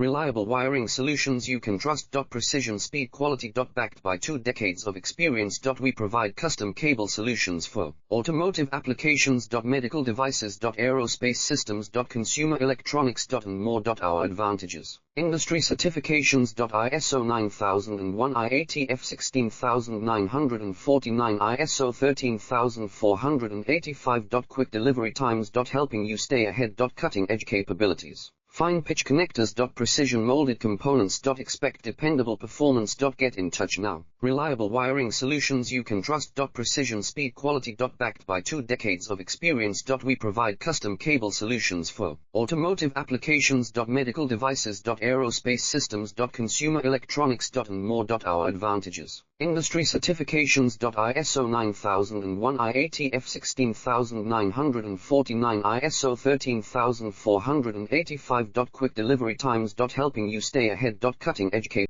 Reliable wiring solutions you can trust. Precision speed quality. Backed by 2 decades of experience. We provide custom cable solutions for automotive applications. Medical devices. Aerospace systems. Consumer electronics. And more. Our advantages: industry certifications. ISO 9001, IATF 16949, ISO 13485. Quick delivery times. Helping you stay ahead. Cutting edge capabilities. Fine pitch connectors. Precision molded components. Expect dependable performance. Get in touch now. Reliable wiring solutions you can trust. Precision speed quality. Backed by 2 decades of experience. We provide custom cable solutions for automotive applications. Medical devices. Aerospace systems. Consumer electronics. And more. Our advantages: industry certifications. ISO 9001, IATF 16949, ISO 13485. Quick delivery times. Helping you stay ahead. Cutting edge capabilities.